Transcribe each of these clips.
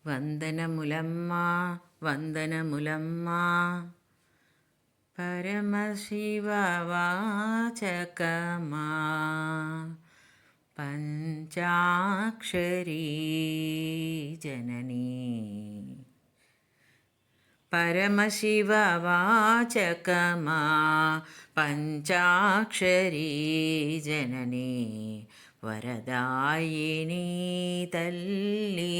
వందనములమ్మా వందనములమ్మా పరమశివవాచకమా పంచాక్షరీ జననీ పరమశివవాచకమా పంచాక్షరీ జననీ వరదాయిని తల్లి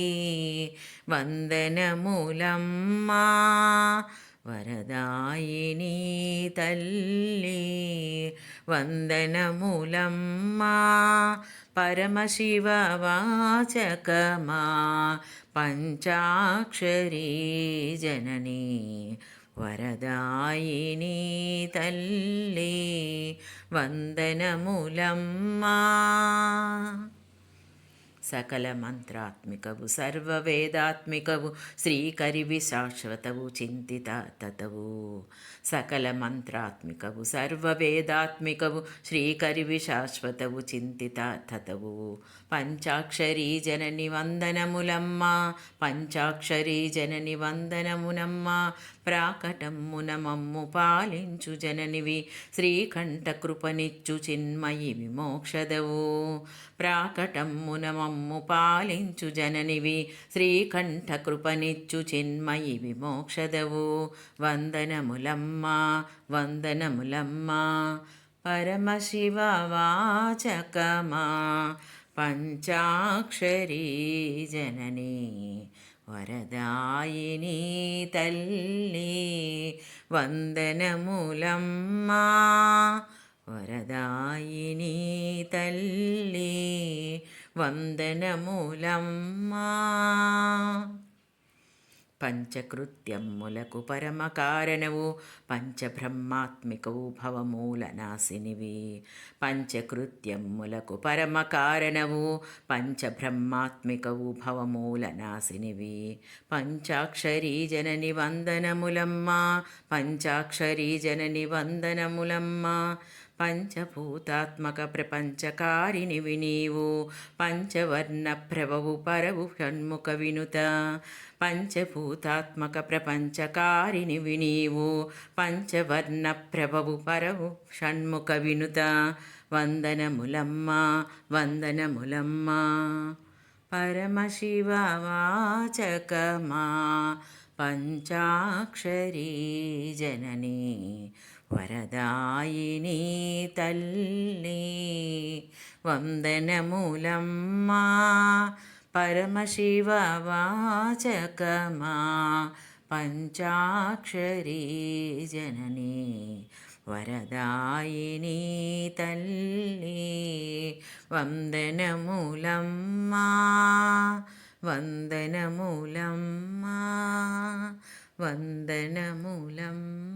వందనములమ్మా వరదాయిని తల్లి వందనములమ్మా పరమశివవాచకమా పంచాక్షరీ జననీ వరదాయిని తల్లి వందనములమ్మా సకల మంత్రాత్మికవు సర్వవేదాత్మికవు శ్రీకరివి శాశ్వతవు చింతిత తతవు సకల మంత్రాత్మికవు సర్వవేదాత్మికవు శ్రీకరివి శాశ్వతవు చింతిత తతవు పంచాక్షరీ జనని వందనములమ్మ పంచాక్షరీ జనని వందనమునమ్మ ప్రాకటమ్మున మమ్ము పాలించు జననివి శ్రీకంఠ కృపనిచ్చు చిన్మయి విమోక్షదవు ప్రాకటమ్మున మమ్ము పాలించు జననివి శ్రీకంఠ కృపనిచ్చు చిన్మయి విమోక్షదవు వందనములమ్మా వందనములమ్మా పరమశివవాచకమా పంచాక్షరీ జననీ వరదాయిని తల్లి వందనములమ్మా వరదాయిని తల్లి వందనములమ్మా పంచకృత్యములకు పరమకారణవు పంచబ్రహ్మాత్మికవు భవమూలనాశినివి పంచకృత్యములకు పరమకారణవు పంచబ్రహ్మాత్మికవు భవమూలనాశినివి పంచాక్షరీ జనని వందనములమ్మా పంచాక్షరీ జనని వందనములమ్మా పంచభూతాత్మక ప్రపంచకారినివి నీవు పంచవర్ణ ప్రభవు పరవు షణ్ముఖ వినుత పంచభూతాత్మక ప్రపంచకారినివి నీవు పంచవర్ణ ప్రభవు పరవు షణ్ముఖ వినుత వందనములమ్మా వందనములమ్మా పరమశివవాచకమా పంచాక్షరీ జననీ వరదాయిని తల్లి వందనములమ్మా పరమశివవాచకమా పంచాక్షరీ జననీ వరదాయిని తల్లి వందనములమ్మా వందనములమ్మా వందనములమ్మా